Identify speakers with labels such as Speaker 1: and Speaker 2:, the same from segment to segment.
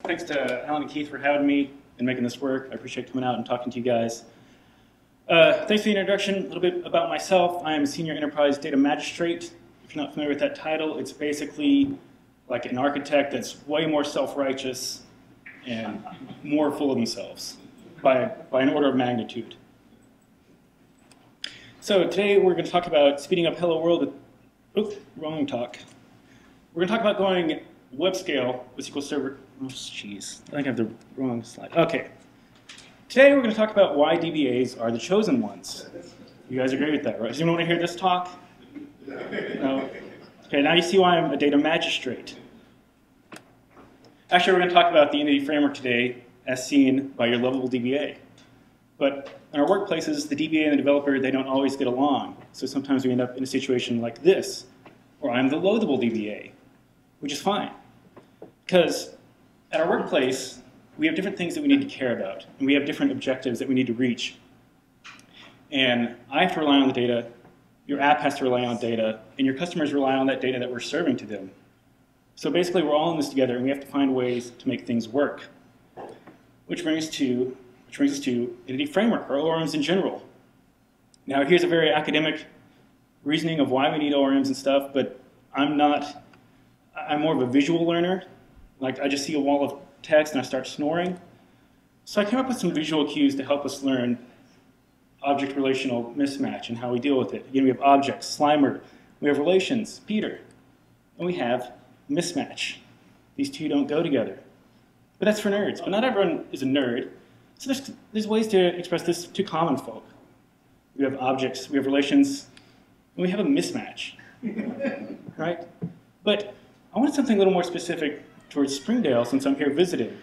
Speaker 1: Thanks to Alan and Keith for having me and making this work. I appreciate coming out and talking to you guys. Thanks for the introduction. A little bit about myself. I am a Senior Enterprise Data Magistrate. If you're not familiar with that title, it's basically like an architect that's way more self-righteous and more full of themselves by an order of magnitude. So today we're going to talk about speeding up Hello World with, oops, wrong talk. We're going to talk about going web scale with SQL Server. Oh, jeez, I think I have the wrong slide. Okay. Today we're going to talk about why DBAs are the chosen ones. You guys agree with that, right? Does anyone want to hear this talk? No? Okay, now you see why I'm a data magistrate. Actually, we're going to talk about the Entity Framework today as seen by your Lovable DBA. But in our workplaces, the DBA and the developer, they don't always get along. So sometimes we end up in a situation like this, where I'm the Loveable DBA, which is fine. Because at our workplace, we have different things that we need to care about, and we have different objectives that we need to reach. And I have to rely on the data, your app has to rely on data, and your customers rely on that data that we're serving to them. So basically, we're all in this together, and we have to find ways to make things work. Which brings us to Entity Framework, or ORMs in general. Now, here's a very academic reasoning of why we need ORMs and stuff, but I'm more of a visual learner. Like, I just see a wall of text and I start snoring. So I came up with some visual cues to help us learn object relational mismatch and how we deal with it. Again, we have objects, Slimer, we have relations, Peter, and we have mismatch. These two don't go together. But that's for nerds. But not everyone is a nerd. So there's ways to express this to common folk. We have objects, we have relations, and we have a mismatch. Right? But I wanted something a little more specific towards Springdale since I'm here visiting.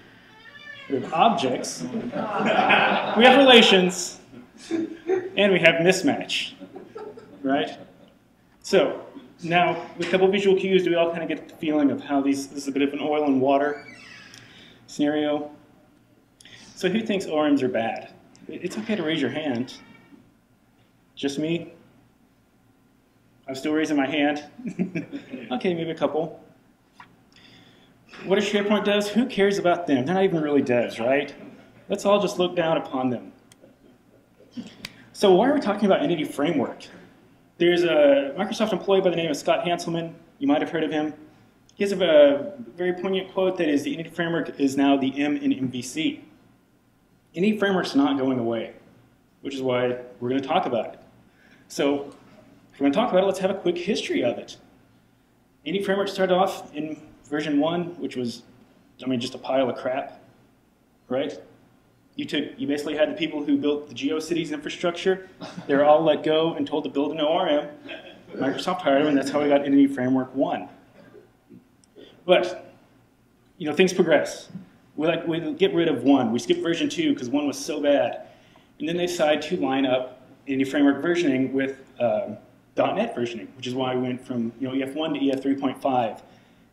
Speaker 1: We have objects, we have relations, and we have mismatch. Right? So now, with a couple of visual cues, do we all kind of get the feeling of how this is a bit of an oil and water scenario? So who thinks ORMs are bad? It's okay to raise your hand. Just me? I'm still raising my hand. Okay, maybe a couple. What a SharePoint does, who cares about them? They're not even really devs, right? Let's all just look down upon them. So why are we talking about Entity Framework? There's a Microsoft employee by the name of Scott Hanselman. You might have heard of him. He has a very poignant quote that is, the Entity Framework is now the M in MVC. Entity Framework's not going away, which is why we're going to talk about it. So if we're going to talk about it, let's have a quick history of it. Entity Framework started off in version 1, which was, just a pile of crap, right? You basically had the people who built the GeoCities infrastructure. They were all let go and told to build an ORM. Microsoft hired them, and that's how we got Entity Framework 1. But, things progress. We get rid of 1. We skip version 2 because 1 was so bad. And then they decide to line up Entity Framework versioning with .NET versioning, which is why we went from EF1 to EF3.5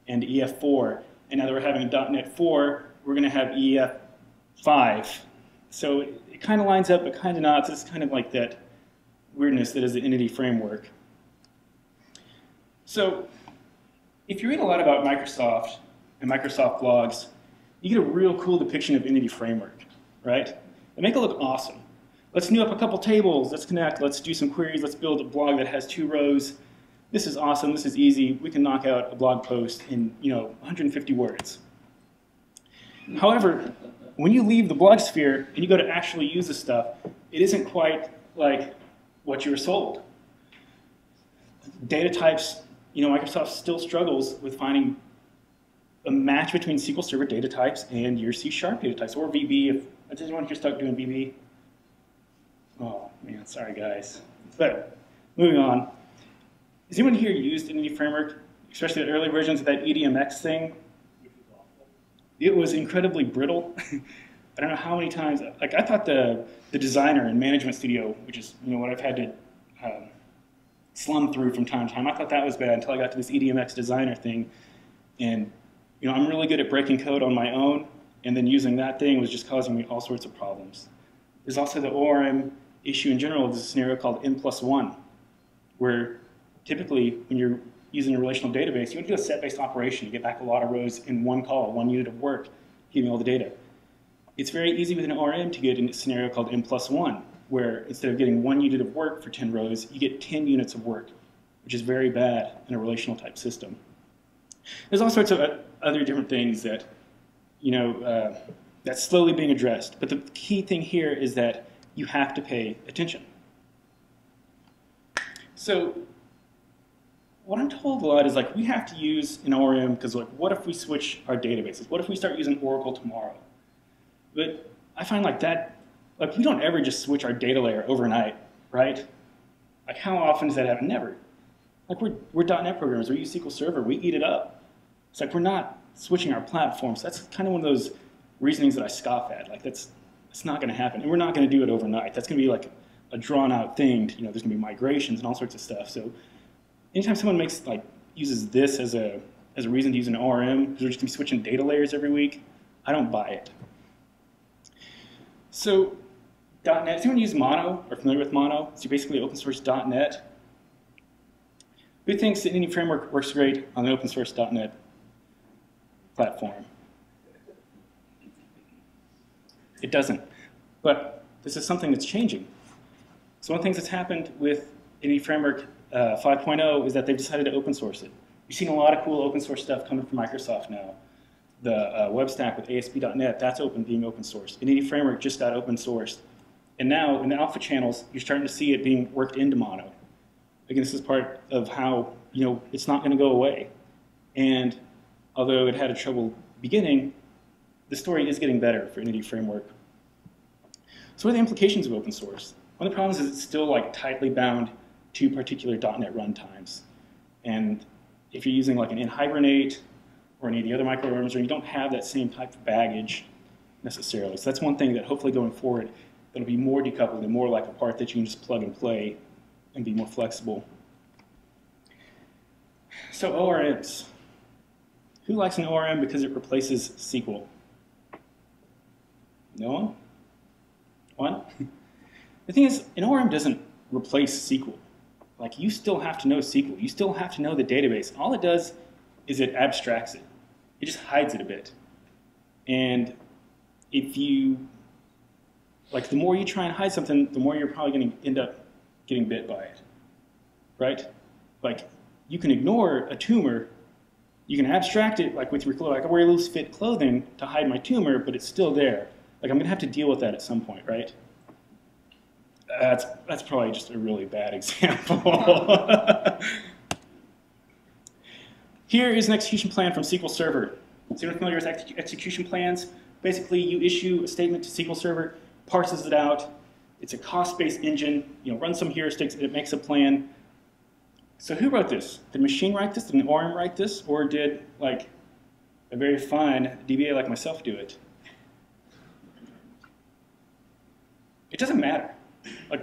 Speaker 1: and EF4. And now that we're having a .NET 4, we're going to have EF5. So it kind of lines up, but kind of not. So it's kind of like that weirdness that is the Entity Framework. So if you read a lot about Microsoft and Microsoft blogs, you get a real cool depiction of Entity Framework, right? They make it look awesome. Let's new up a couple tables, let's connect, let's do some queries, let's build a blog that has 2 rows. This is awesome, this is easy. We can knock out a blog post in 150 words. However, when you leave the blog sphere and you go to actually use this stuff, it isn't quite like what you were sold. Data types, Microsoft still struggles with finding a match between SQL Server data types and your C# data types, or VB. Does anyone here stuck doing VB? Oh man, sorry guys. But moving on, has anyone here used Entity Framework, especially the early versions of that EDMX thing? It was incredibly brittle. I don't know how many times. Like, I thought the designer in Management Studio, which is what I've had to slum through from time to time, I thought that was bad until I got to this EDMX designer thing, and I'm really good at breaking code on my own, and then using that thing was just causing me all sorts of problems. There's also the ORM issue in general. There's a scenario called N+1, where typically when you're using a relational database, you want to do a set-based operation to get back a lot of rows in one call, one unit of work. giving all the data. It's very easy with an ORM to get in a scenario called N+1, where instead of getting 1 unit of work for 10 rows, you get 10 units of work, which is very bad in a relational type system. There's all sorts of other different things that, that's slowly being addressed. But the key thing here is that you have to pay attention. So what I'm told a lot is like, we have to use an ORM because like, what if we switch our databases? What if we start using Oracle tomorrow? But I find like that, like we don't ever just switch our data layer overnight, right? Like how often does that happen? Never. Like we're .NET programmers, we use SQL Server, we eat it up. It's like we're not switching our platforms. That's kind of one of those reasonings that I scoff at. Like it's not going to happen, and we're not going to do it overnight. That's going to be like a drawn-out thing. There's going to be migrations and all sorts of stuff. So anytime someone uses this as a reason to use an ORM, because we're just going to be switching data layers every week, I don't buy it. So .NET, does anyone use Mono or familiar with Mono? It's basically open source .NET. Who thinks that any framework works great on an open source .NET platform? It doesn't. But this is something that's changing. So one of the things that's happened with any framework 5.0 is that they've decided to open source it. You've seen a lot of cool open source stuff coming from Microsoft now. The web stack with ASP.NET, that's being open sourced. And any framework just got open sourced. And now in the alpha channels, you're starting to see it being worked into Mono. Again, this is part of how, it's not going to go away. And although it had a trouble beginning, the story is getting better for any framework. So what are the implications of open source? One of the problems is it's still like tightly bound to particular .NET runtimes. And if you're using like an Hibernate or any of the other microprograms, you don't have that same type of baggage necessarily. So that's one thing that hopefully going forward, that'll be more decoupled and more like a part that you can just plug and play and be more flexible. So ORMs. Who likes an ORM because it replaces SQL? No one? One? The thing is, an ORM doesn't replace SQL. Like, you still have to know SQL. You still have to know the database. All it does is it abstracts it. It just hides it a bit. And if you, the more you try and hide something, the more you're probably going to end up getting bit by it, right? Like, you can ignore a tumor. You can abstract it, with your clothes. I can wear loose fit clothing to hide my tumor, but it's still there. I'm going to have to deal with that at some point, right? That's probably just a really bad example. Here is an execution plan from SQL Server. So you're familiar with execution plans? Basically, you issue a statement to SQL Server, parses it out. It's a cost-based engine. Run some heuristics, it makes a plan. So who wrote this? Did a machine write this? Did an ORM write this? Or did a very fine DBA like myself do it? It doesn't matter.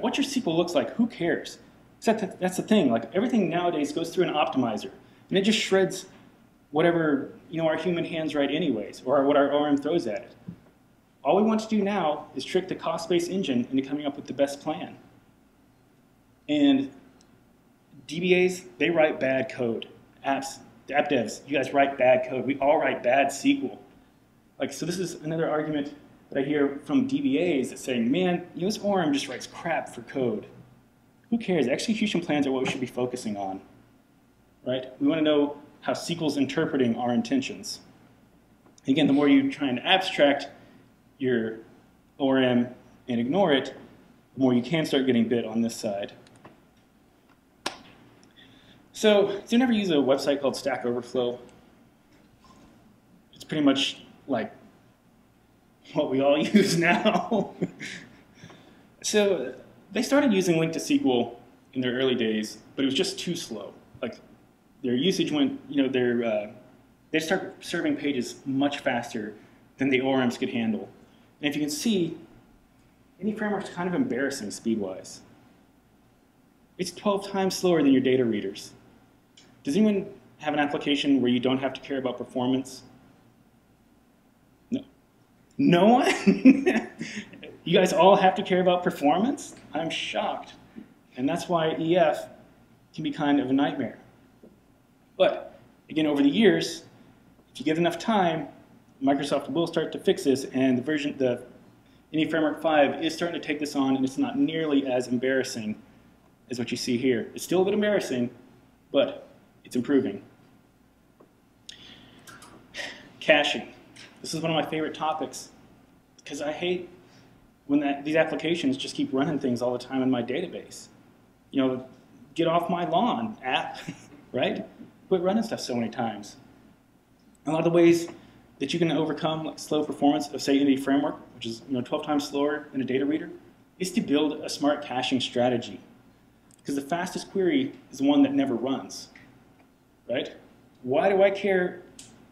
Speaker 1: What your SQL looks like, who cares? Except that's the thing. Everything nowadays goes through an optimizer, and it just shreds whatever our human hands write anyways, or what our ORM throws at it. All we want to do now is trick the cost-based engine into coming up with the best plan. And DBAs, they write bad code. App devs, you guys write bad code. We all write bad SQL. So this is another argument that I hear from DBAs that saying, man, this ORM just writes crap for code. Who cares? Execution plans are what we should be focusing on, right? We want to know how SQL's interpreting our intentions. Again, the more you try and abstract your ORM and ignore it, the more you can start getting bit on this side. So, do you ever use a website called Stack Overflow? It's pretty much like what we all use now. So they started using Link to SQL in their early days, but it was just too slow. Their usage went, they start serving pages much faster than the ORMs could handle. And if you can see, any framework's kind of embarrassing speed-wise. It's 12 times slower than your data readers. Does anyone have an application where you don't have to care about performance? No. No one? You guys all have to care about performance? I'm shocked. And that's why EF can be kind of a nightmare. But, again, over the years, if you give enough time, Microsoft will start to fix this, and the Indie Framework 5 is starting to take this on, and it's not nearly as embarrassing as what you see here. It's still a bit embarrassing, but it's improving. Caching. This is one of my favorite topics because I hate when these applications just keep running things all the time in my database. You know, get off my lawn, app, right? Quit running stuff so many times. A lot of the ways that you can overcome like slow performance of, say, Indie Framework, which is 12 times slower than a data reader, is to build a smart caching strategy. Because the fastest query is the one that never runs, right? Why do I care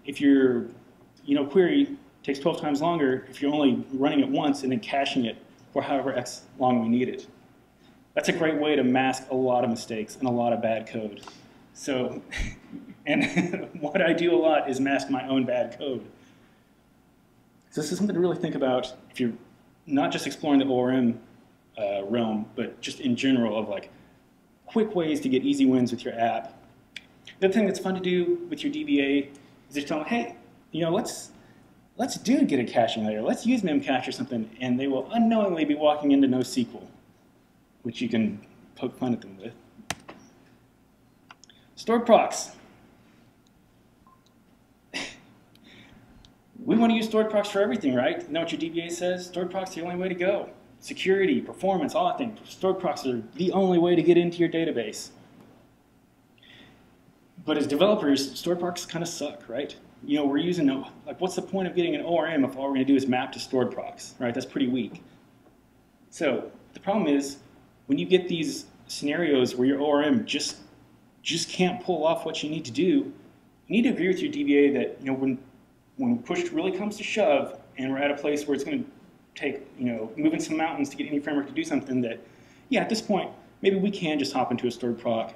Speaker 1: if your query takes 12 times longer if you're only running it once and then caching it for however X long we need it? That's a great way to mask a lot of mistakes and a lot of bad code. So, and what I do a lot is mask my own bad code. So this is something to really think about if you're not just exploring the ORM realm, but just in general of like quick ways to get easy wins with your app. The other thing that's fun to do with your DBA is just tell them, hey, let's get a caching layer. Let's use memcache or something, and they will unknowingly be walking into NoSQL, which you can poke fun at them with. Stored procs. We want to use stored procs for everything, right? You know what your DBA says? Stored procs are the only way to go. Security, performance, all that thing. Stored procs are the only way to get into your database. But as developers, stored procs kind of suck, right? We're using, like, what's the point of getting an ORM if all we're going to do is map to stored procs, right? That's pretty weak. So the problem is, when you get these scenarios where your ORM just can't pull off what you need to do, you need to agree with your DBA that, when push really comes to shove, and we're at a place where it's going to take, moving some mountains to get any framework to do something that, yeah, at this point, maybe we can just hop into a stored proc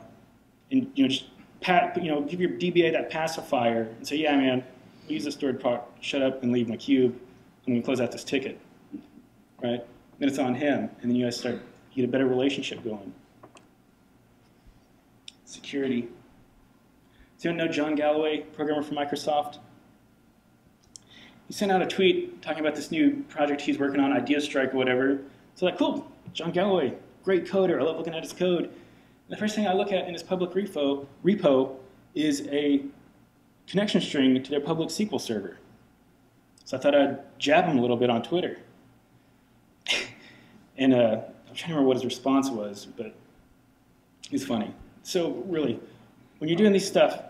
Speaker 1: and, just give your DBA that pacifier and say, yeah, man, we use a stored proc, shut up and leave my cube, I'm going to close out this ticket, right? Then it's on him, and then you guys get a better relationship going. Security. So you know John Galloway, programmer from Microsoft? He sent out a tweet talking about this new project he's working on, Idea Strike or whatever. So like, cool, John Galloway, great coder, I love looking at his code. And the first thing I look at in his public repo is a connection string to their public SQL server. So I thought I'd jab him a little bit on Twitter. And I'm trying to remember what his response was, but it's funny. So really, when you're doing these stuff,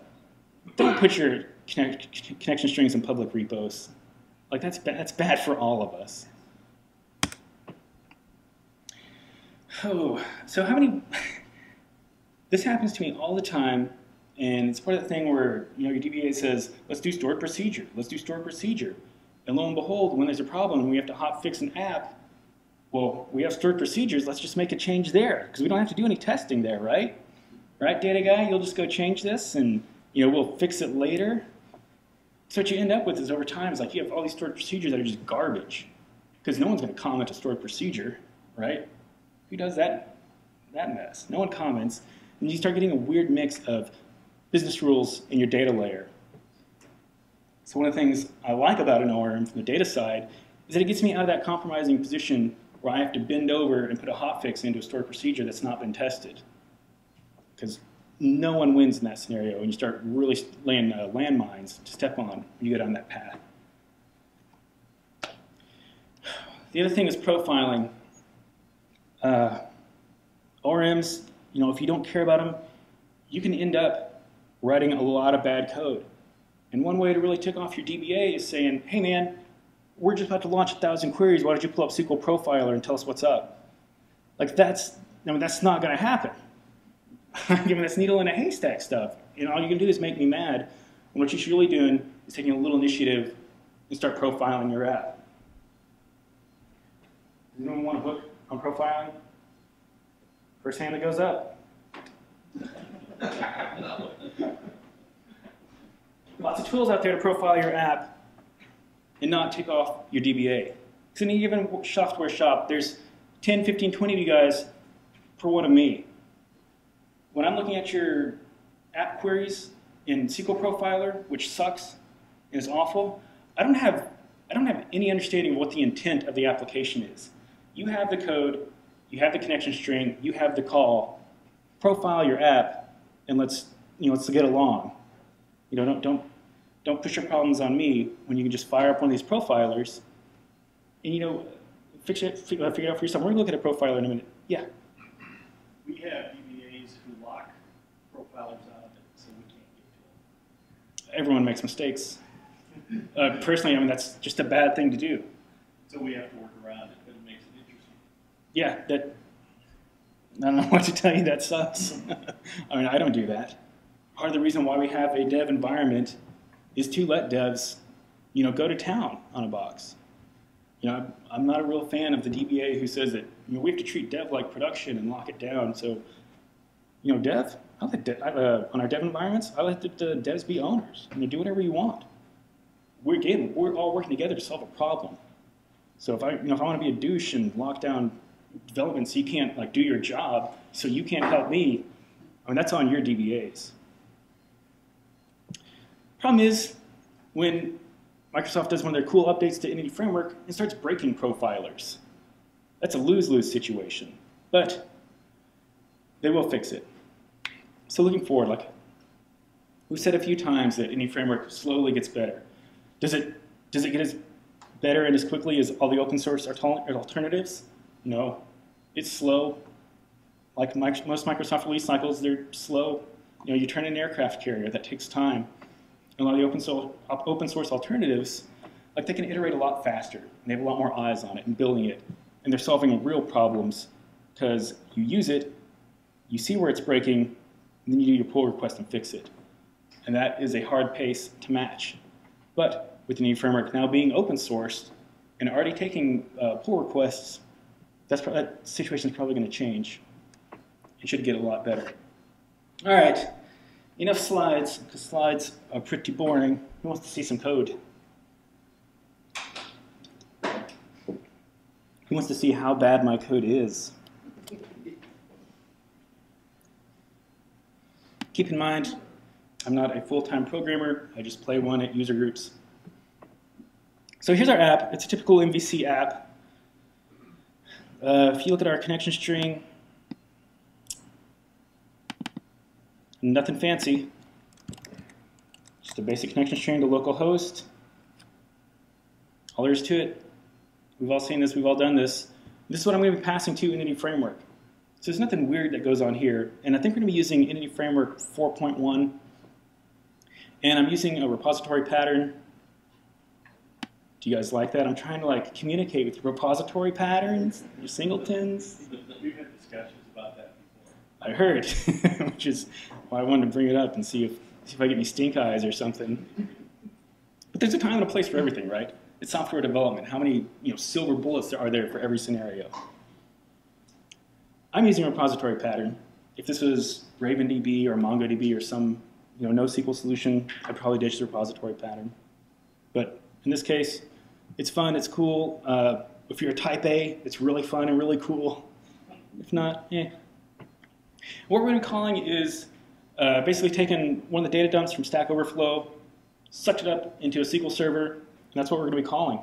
Speaker 1: don't put your connection strings in public repos. Like, that's bad for all of us. Oh, so how many... This happens to me all the time, and it's part of the thing where, your DBA says, let's do stored procedure, let's do stored procedure. And lo and behold, when there's a problem and we have to hot fix an app, well, we have stored procedures, let's just make a change there, because we don't have to do any testing there, right? Right, data guy? You'll just go change this, and we'll fix it later. So what you end up with is over time, is like you have all these stored procedures that are just garbage, because no one's going to comment a stored procedure, right? Who does that mess? No one comments, and you start getting a weird mix of business rules in your data layer. So one of the things I like about an ORM from the data side is that it gets me out of that compromising position where I have to bend over and put a hotfix into a stored procedure that's not been tested. Because no one wins in that scenario, and you start really laying landmines to step on when you go down that path. The other thing is profiling. ORMs, if you don't care about them, you can end up writing a lot of bad code. And one way to really tick off your DBA is saying, hey man, we're just about to launch 1,000 queries, why don't you pull up SQL Profiler and tell us what's up? Like that's not going to happen. That's needle in a haystack stuff. All you can do is make me mad. And what you should really be doing is taking a little initiative and start profiling your app. Does anyone want a book on profiling? First hand that goes up. Lots of tools out there to profile your app and not take off your DBA. Because in any given software shop, there's 10, 15, 20 of you guys per one of me. When I'm looking at your app queries in SQL Profiler, which sucks and is awful, I don't have any understanding of what the intent of the application is. You have the code, you have the connection string, you have the call. Profile your app, and let's get along. Don't push your problems on me when you can just fire up one of these profilers, and figure it out for yourself. We're gonna look at a profiler in a minute. Yeah.
Speaker 2: We have DBAs who lock profilers out of it, so we can't get to it.
Speaker 1: Everyone makes mistakes. Personally, I mean, that's just a bad thing to do.
Speaker 2: So we have to work around it, but it makes it interesting.
Speaker 1: Yeah, I don't know what to tell you, that sucks. I mean, I don't do that. Part of the reason why we have a dev environment is to let devs, go to town on a box. I'm not a real fan of the DBA who says that we have to treat dev like production and lock it down. So, dev, on our dev environments, I let the devs be owners. Do whatever you want. We're all working together to solve a problem. So if I want to be a douche and lock down development so you can't do your job, so you can't help me, I mean, that's on your DBAs. Problem is, when Microsoft does one of their cool updates to Entity Framework and starts breaking profilers. That's a lose-lose situation, but they will fix it. So looking forward, we've said a few times that Entity Framework slowly gets better. Does it get as better and as quickly as all the open source alternatives? No, it's slow. Like most Microsoft release cycles, they're slow. You turn an aircraft carrier, that takes time. And a lot of the open source alternatives, they can iterate a lot faster, and they have a lot more eyes on it and building it. And they're solving real problems because you use it, you see where it's breaking, and then you do your pull request and fix it. And that is a hard pace to match. But with the Entity Framework now being open sourced and already taking pull requests, that situation is probably going to change. It should get a lot better. All right, enough slides, because slides are pretty boring. Who wants to see some code? Who wants to see how bad my code is? Keep in mind, I'm not a full-time programmer. I just play one at user groups. So here's our app. It's a typical MVC app. If you look at our connection string, nothing fancy. Just a basic connection string to localhost. All there is to it. We've all seen this. We've all done this. This is what I'm going to be passing to Entity Framework. So there's nothing weird that goes on here. And I think we're going to be using Entity Framework 4.1. And I'm using a repository pattern. Do you guys like that? I'm trying to communicate with your repository patterns, your singletons.
Speaker 2: We've had discussions about that before.
Speaker 1: I heard, which is why I wanted to bring it up and see if I get any stink eyes or something. But there's a time and a place for everything, right? It's software development. How many silver bullets are there for every scenario? I'm using a repository pattern. If this was RavenDB or MongoDB or some NoSQL solution, I'd probably ditch the repository pattern. But in this case, it's fun, it's cool. If you're a type A, it's really fun and really cool. If not, eh. What we're going to be calling is basically taking one of the data dumps from Stack Overflow, sucked it up into a SQL Server, and that's what we're going to be calling.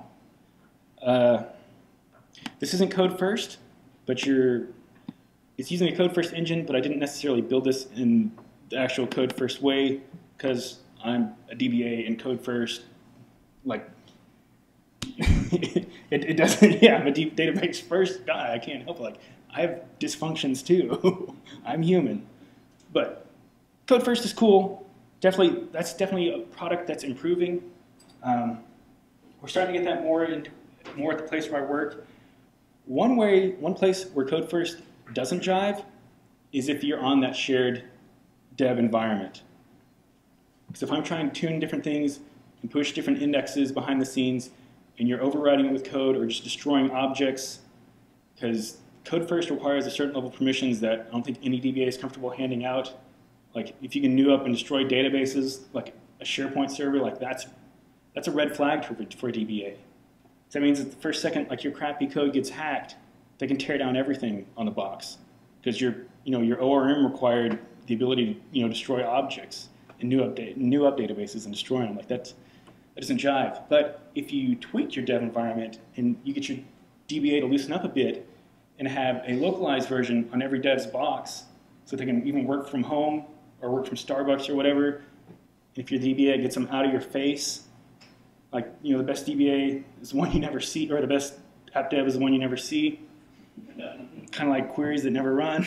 Speaker 1: This isn't code first, but it's using a code first engine, but I didn't necessarily build this in the actual code first way because I'm a DBA in code first. It doesn't, yeah, I'm a deep database first guy. I can't help it. I have dysfunctions too. I'm human. But code first is cool. That's definitely a product that's improving. We're starting to get that more at the place where I work. One place where code first doesn't jive is if you're on that shared dev environment. Because if I'm trying to tune different things and push different indexes behind the scenes, and you're overriding it with code or just destroying objects, because code first requires a certain level of permissions that I don't think any DBA is comfortable handing out. If you can new up and destroy databases, like a SharePoint server, that's a red flag for a DBA. So that means that the first second, your crappy code gets hacked, they can tear down everything on the box, because your ORM required the ability to destroy objects and new up databases and destroy them. that doesn't jive. But if you tweak your dev environment and you get your DBA to loosen up a bit and have a localized version on every dev's box so they can even work from home or work from Starbucks or whatever, if your DBA gets them out of your face, like, you know, the best DBA is the one you never see, or the best app dev is the one you never see. Kind of like queries that never run.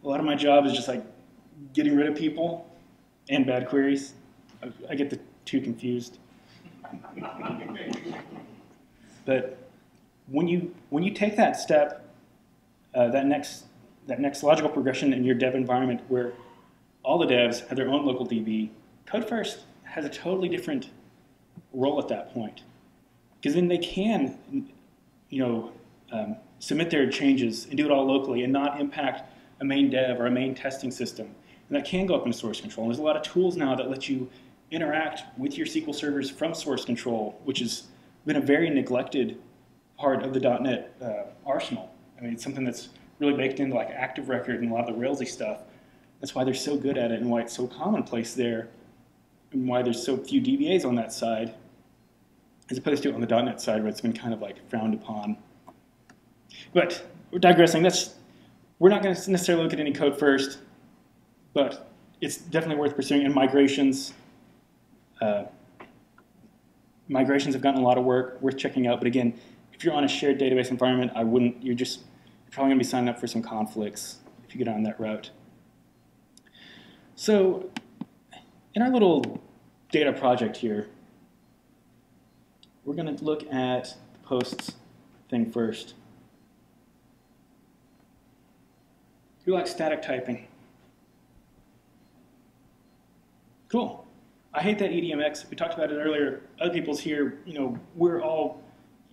Speaker 1: A lot of my job is just like getting rid of people and bad queries. I get the two confused. But when you take that step, that next logical progression in your dev environment where all the devs have their own local DB, Code First has a totally different role at that point, because then they can, you know, submit their changes and do it all locally and not impact a main dev or a main testing system. And that can go up in source control. And there's a lot of tools now that let you interact with your SQL servers from source control, which has been a very neglected part of the .NET arsenal. I mean, it's something that's really baked into like Active Record and a lot of the Railsy stuff. That's why they're so good at it and why it's so commonplace there and why there's so few DBAs on that side as opposed to on the .NET side where it's been kind of like frowned upon. But we're digressing. We're not going to necessarily look at any Code First, but it's definitely worth pursuing. And migrations have gotten a lot of work, worth checking out. But again, if you're on a shared database environment, I wouldn't. You're probably going to be signing up for some conflicts if you get on that route. So in our little data project here, we're going to look at the posts thing first. Who likes static typing? Cool. I hate that EDMX. We talked about it earlier. Other people's here, you know, we're all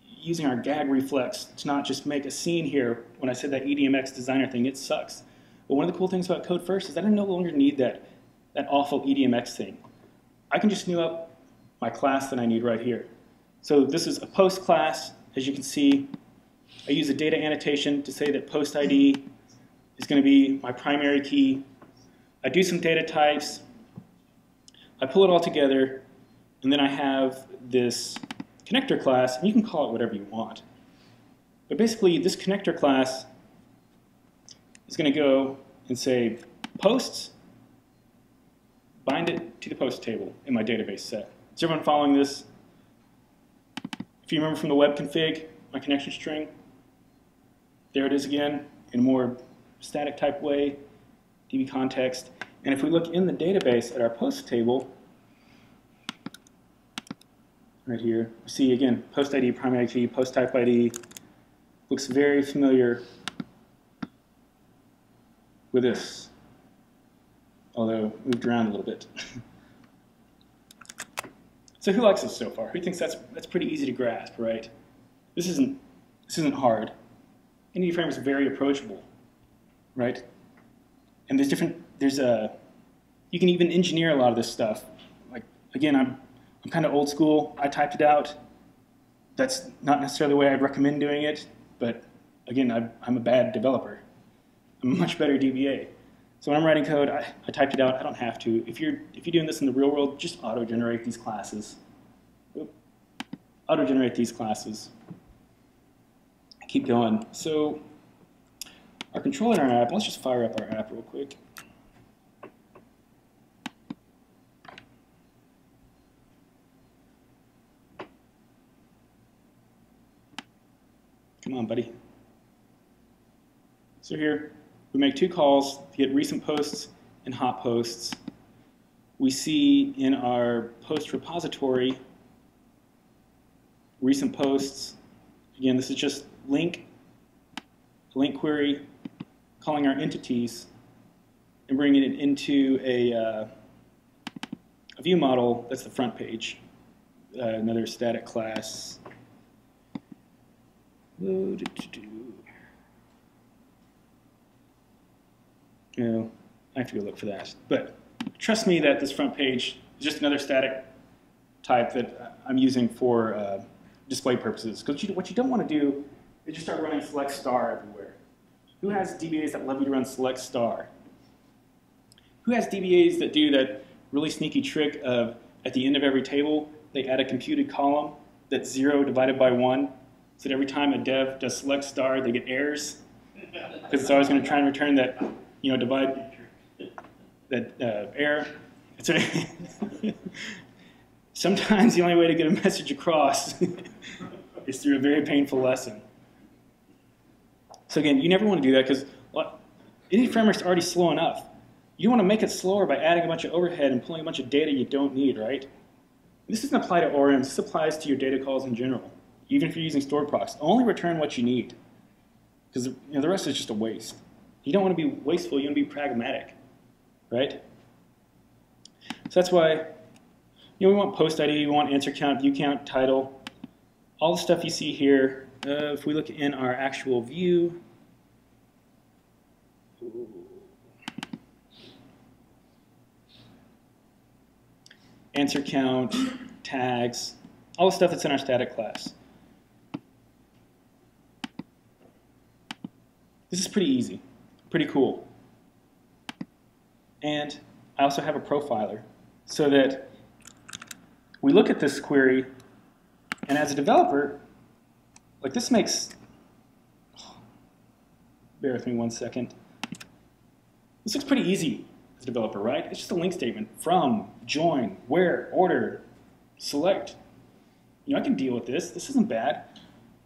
Speaker 1: using our gag reflex to not just make a scene here. When I said that EDMX designer thing, it sucks. But one of the cool things about Code First is that I no longer need that awful EDMX thing. I can just new up my class that I need right here. So this is a post class. As you can see, I use a data annotation to say that post ID is going to be my primary key. I do some data types. I pull it all together, and then I have this connector class, and you can call it whatever you want. But basically, this connector class is going to go and say posts, bind it to the post table in my database set. Is everyone following this? If you remember from the web config, my connection string, there it is again in a more static type way, DB context. And if we look in the database at our post table, right here, we see again post ID, primary key, post type ID. Looks very familiar with this, although moved around a little bit. So who likes this so far? Who thinks that's pretty easy to grasp, right? This isn't hard. ND-frame is very approachable, right? And you can even engineer a lot of this stuff. Like, again, I'm kind of old school. I typed it out. That's not necessarily the way I'd recommend doing it, but again, I'm a bad developer. I'm a much better DBA. So when I'm writing code, I typed it out. I don't have to. If you're doing this in the real world, just auto-generate these classes. Auto-generate these classes. Keep going. So our control in our app, let's just fire up our app real quick. Come on, buddy. So here, we make two calls to get recent posts and hot posts. We see in our post repository recent posts. Again, this is just link query, calling our entities, and bringing it into a view model. That's the front page. Another static class. No, I have to go look for that. But trust me that this front page is just another static type that I'm using for display purposes. Because what you don't want to do is just start running select star everywhere. Who has DBAs that love you to run select star? Who has DBAs that do that really sneaky trick of at the end of every table, they add a computed column that's 0 divided by 1, so that every time a dev does select star, they get errors, because it's always going to try and return that, divide that error. So sometimes the only way to get a message across is through a very painful lesson. So again, you never want to do that because any framework's already slow enough. You want to make it slower by adding a bunch of overhead and pulling a bunch of data you don't need, right? This doesn't apply to ORMs. This applies to your data calls in general. Even if you're using stored procs, only return what you need, because the rest is just a waste. You don't want to be wasteful. You want to be pragmatic, right? So that's why we want post ID, we want answer count, view count, title, all the stuff you see here. If we look in our actual view, answer count, tags, all the stuff that's in our static class. This is pretty easy, pretty cool. And I also have a profiler so that we look at this query, and as a developer, like this makes, bear with me 1 second. This looks pretty easy as a developer, right? It's just a link statement, from, join, where, order, select. I can deal with this. This isn't bad.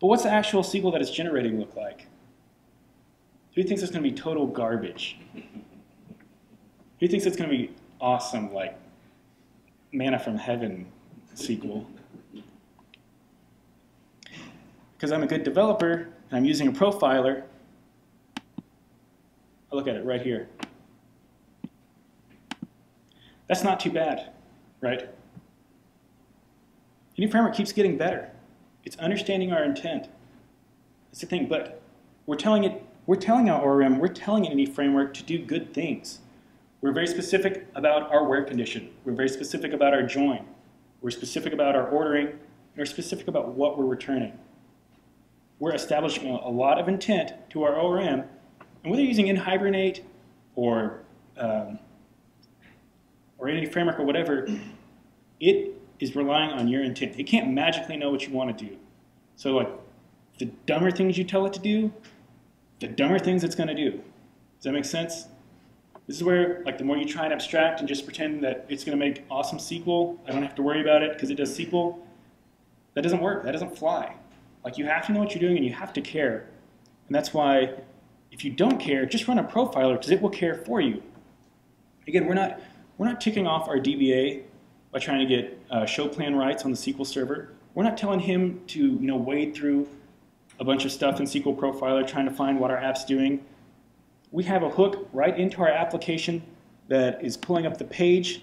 Speaker 1: But what's the actual SQL that it's generating look like? Who thinks it's going to be total garbage? Who thinks it's going to be awesome, like manna from heaven SQL? Because I'm a good developer and I'm using a profiler, I look at it right here. That's not too bad, right? Any framework keeps getting better. It's understanding our intent. That's the thing, but we're telling our ORM, we're telling any framework to do good things. We're very specific about our where condition. We're very specific about our join. We're specific about our ordering. And we're specific about what we're returning. We're establishing a lot of intent to our ORM, and whether you're using Hibernate or any framework or whatever, it is relying on your intent. It can't magically know what you want to do. So like the dumber things you tell it to do, the dumber things it's going to do. Does that make sense? This is where, like, the more you try and abstract and just pretend that it's going to make awesome SQL, I don't have to worry about it because it does SQL, that doesn't work. That doesn't fly. Like, you have to know what you're doing and you have to care. And that's why, if you don't care, just run a profiler because it will care for you. Again, we're not ticking off our DBA by trying to get show plan rights on the SQL server. We're not telling him to wade through a bunch of stuff in SQL Profiler trying to find what our app's doing. We have a hook right into our application that is pulling up the page.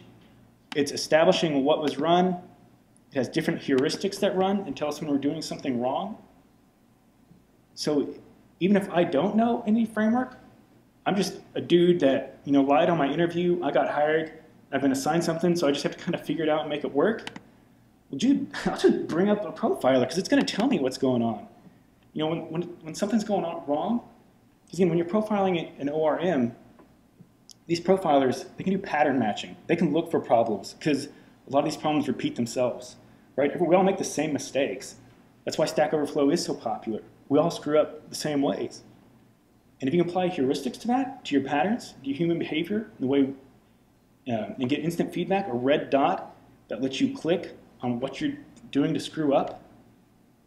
Speaker 1: It's establishing what was run. It has different heuristics that run and tell us when we're doing something wrong. So even if I don't know any framework, I'm just a dude that lied on my interview. I got hired. I've been assigned something, so I just have to kind of figure it out and make it work. Well, dude, I'll just bring up a profiler because it's going to tell me what's going on. When something's going on wrong, because again, when you're profiling an ORM, these profilers, they can do pattern matching. They can look for problems because a lot of these problems repeat themselves, right? We all make the same mistakes. That's why Stack Overflow is so popular. We all screw up the same ways. And if you apply heuristics to that, to your patterns, to your human behavior, the way and get instant feedback, a red dot that lets you click on what you're doing to screw up,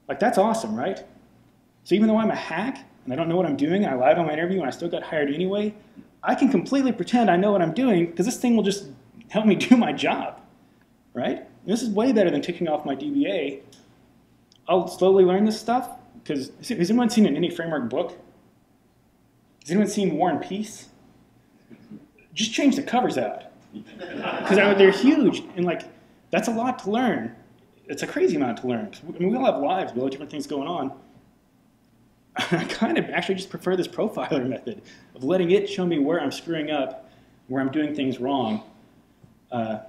Speaker 1: like that's awesome, right? So even though I'm a hack and I don't know what I'm doing, and I lied on my interview and I still got hired anyway, I can completely pretend I know what I'm doing because this thing will just help me do my job, right? And this is way better than ticking off my DBA. I'll slowly learn this stuff because has anyone seen an any framework book? Has anyone seen War and Peace? Just change the covers out because they're huge and like that's a lot to learn. It's a crazy amount to learn. I mean, we all have lives, we all have different things going on. I kind of actually just prefer this profiler method of letting it show me where I'm screwing up, where I'm doing things wrong. Look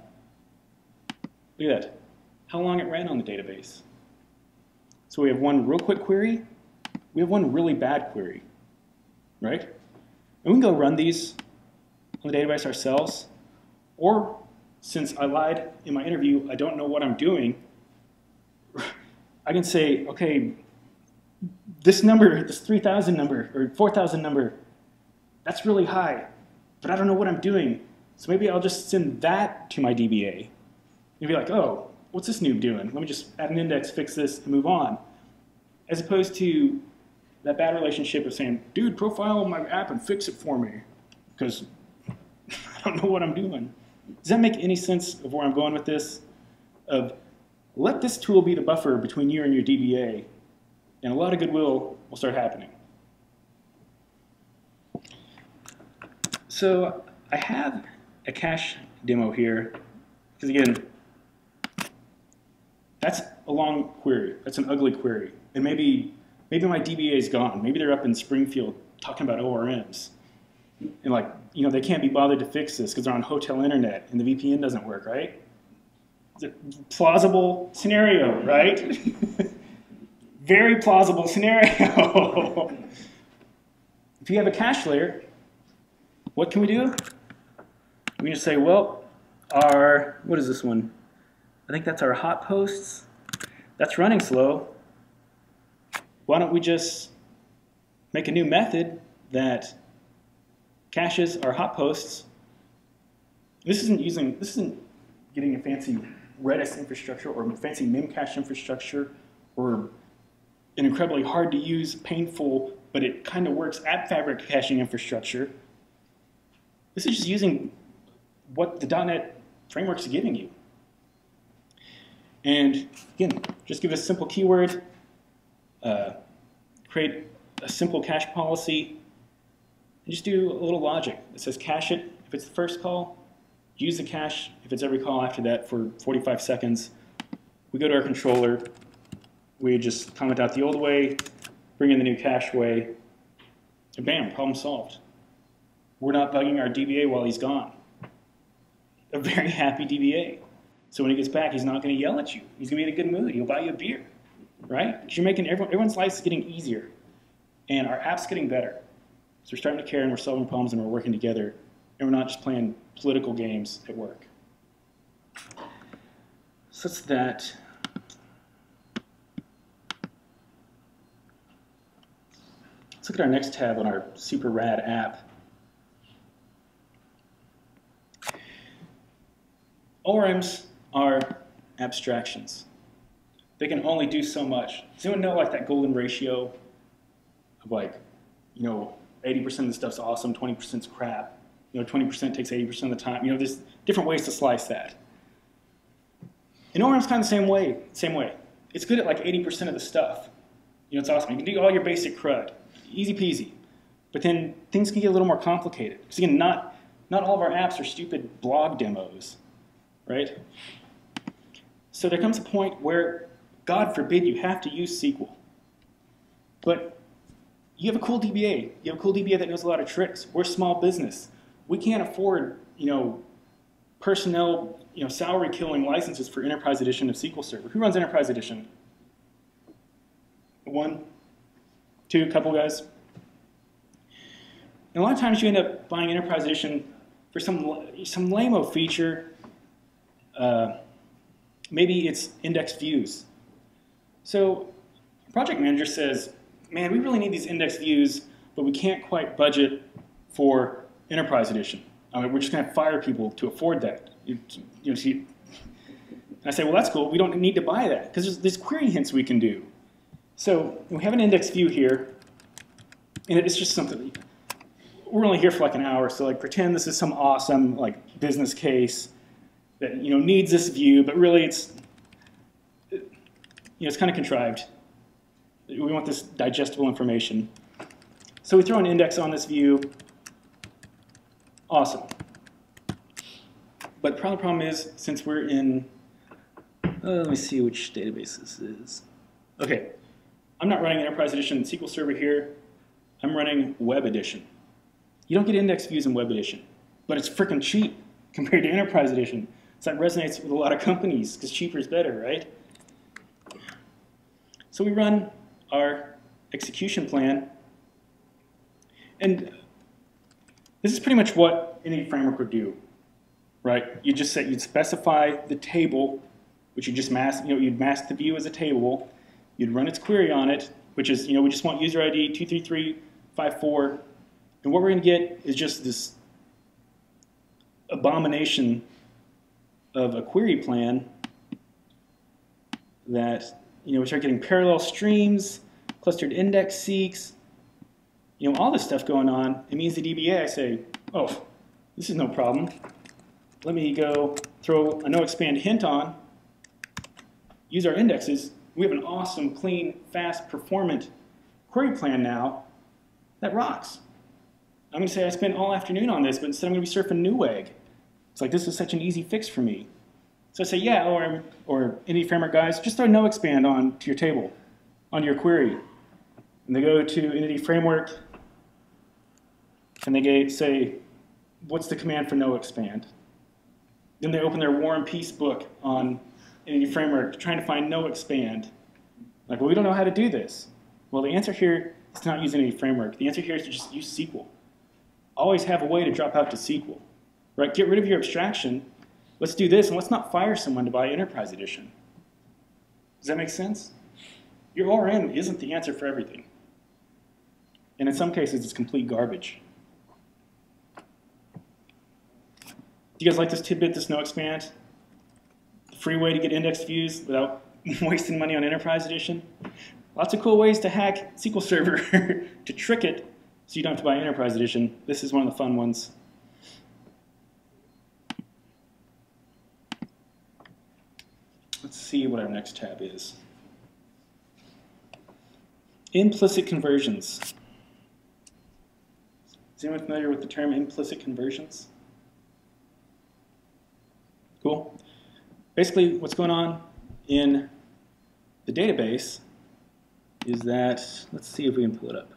Speaker 1: at that. How long it ran on the database. So we have one real quick query. We have one really bad query, right? And we can go run these on the database ourselves, or since I lied in my interview, I don't know what I'm doing, I can say, okay, this number, this 3,000 number, or 4,000 number, that's really high, but I don't know what I'm doing. So maybe I'll just send that to my DBA. And be like, oh, what's this noob doing? Let me just add an index, fix this, and move on. As opposed to that bad relationship of saying, dude, profile my app and fix it for me, because I don't know what I'm doing. Does that make any sense of where I'm going with this? Of let this tool be the buffer between you and your DBA, and a lot of goodwill will start happening. So I have a cache demo here, because again, that's a long query. That's an ugly query. And maybe my DBA is gone. Maybe they're up in Springfield talking about ORMs. And like, you know, they can't be bothered to fix this because they're on hotel internet and the VPN doesn't work, right? It's a plausible scenario, right? Very plausible scenario. If you have a cache layer, what can we do? We can just say, well, what is this one? I think that's our hot posts. That's running slow. Why don't we just make a new method that caches our hot posts? This isn't getting a fancy Redis infrastructure or a fancy Memcache infrastructure or an incredibly hard to use, painful, but it kind of works app fabric caching infrastructure. This is just using what the .NET framework is giving you. And again, just give a simple keyword, create a simple cache policy, and just do a little logic. It says cache it if it's the first call, use the cache if it's every call after that for 45 seconds. We go to our controller, we just comment out the old way, bring in the new cache way, and bam, problem solved. We're not bugging our DBA while he's gone. A very happy DBA. So when he gets back, he's not going to yell at you. He's going to be in a good mood. He'll buy you a beer, right? Because you're making everyone's life's getting easier, and our app's getting better. So we're starting to care, and we're solving problems, and we're working together, and we're not just playing political games at work. So that's that. Let's look at our next tab on our super rad app. ORMs are abstractions. They can only do so much. Does anyone know like that golden ratio of like, you know, 80% of the stuff's awesome, 20% is crap. You know, 20% takes 80% of the time. You know, there's different ways to slice that. And ORM's kind of the same way. It's good at like 80% of the stuff. You know, it's awesome. You can do all your basic CRUD. Easy peasy. But then things can get a little more complicated. Because again, not all of our apps are stupid blog demos, right? So there comes a point where, God forbid, you have to use SQL. But you have a cool DBA. You have a cool DBA that knows a lot of tricks. We're a small business. We can't afford, you know, personnel, you know, salary-killing licenses for Enterprise Edition of SQL Server. Who runs Enterprise Edition? One, two, couple guys. And a lot of times you end up buying Enterprise Edition for some lame-o feature. Maybe it's index views. So a project manager says, man, we really need these index views, but we can't quite budget for Enterprise Edition. I mean, we're just going to fire people to afford that. I say, well, that's cool. We don't need to buy that because there's query hints we can do. So we have an index view here, and it's just something. We're only here for like an hour, so like pretend this is some awesome like business case that needs this view, but really it's it's kind of contrived. We want this digestible information. So we throw an index on this view. Awesome. But the problem is, since we're in, let me see which database this is. Okay, I'm not running Enterprise Edition SQL Server here. I'm running Web Edition. You don't get index views in Web Edition, but it's freaking cheap compared to Enterprise Edition. So that resonates with a lot of companies because cheaper is better, right? So we run our execution plan, and this is pretty much what any framework would do. right? You'd specify the table, which you just mask, you'd mask the view as a table. You'd run its query on it, which is, we just want user ID 23354. And what we're going to get is just this abomination of a query plan that, we start getting parallel streams, clustered index seeks, all this stuff going on. It means the DBA, I say, oh, this is no problem. Let me go throw a no-expand hint on, use our indexes. We have an awesome, clean, fast, performant query plan now that rocks. I'm going to say I spent all afternoon on this, but instead I'm going to be surfing Newegg. It's like, this is such an easy fix for me. So I say, yeah, or Entity Framework guys, just throw no expand on to your table, on your query. And they go to Entity Framework, and they say, what's the command for no expand? Then they open their War and Peace book on Entity Framework, trying to find no expand. Like, well, we don't know how to do this. Well, the answer here is to not use Entity Framework. The answer here is to just use SQL. Always have a way to drop out to SQL. Right? Get rid of your abstraction. Let's do this, and let's not fire someone to buy Enterprise Edition. Does that make sense? Your ORM isn't the answer for everything. And in some cases, it's complete garbage. Do you guys like this tidbit, this no expand? The free way to get indexed views without wasting money on Enterprise Edition? Lots of cool ways to hack SQL Server to trick it so you don't have to buy Enterprise Edition. This is one of the fun ones. Let's see what our next tab is. Implicit conversions. Is anyone familiar with the term implicit conversions? Cool. Basically, what's going on in the database is that, let's see if we can pull it up.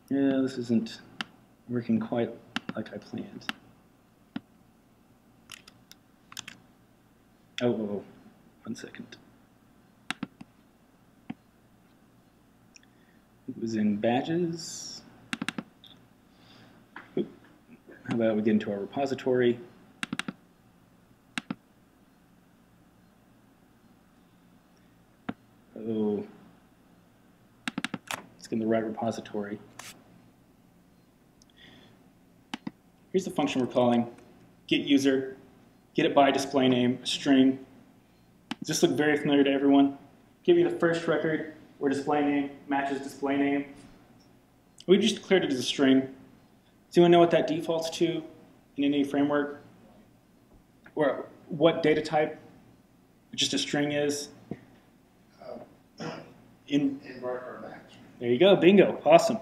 Speaker 1: Yeah, this isn't working quite like I planned. Oh, 1 second. It was in badges. Oop. How about we get into our repository? Oh, let's get in the right repository. Here's the function we're calling get user, get it by display name, a string. Does this look very familiar to everyone? Give you the first record where display name matches display name. We just declared it as a string. Does anyone know what that defaults to in any framework? Or what data type just a string is? There you go, bingo, awesome.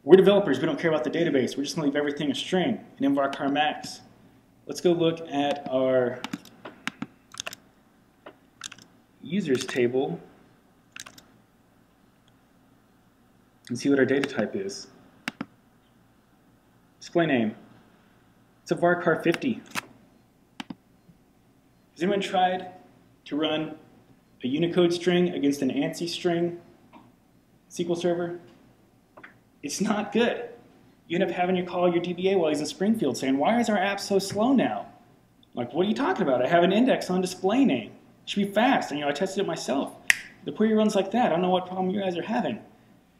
Speaker 1: We're developers, we don't care about the database. We're just going to leave everything a string in varchar max. Let's go look at our users table and see what our data type is. Display name. It's a varchar 50. Has anyone tried to run a Unicode string against an ANSI string SQL Server? It's not good. You end up having to call your DBA while he's in Springfield saying, why is our app so slow now? Like, what are you talking about? I have an index on display name. It should be fast. And I tested it myself. The query runs like that. I don't know what problem you guys are having.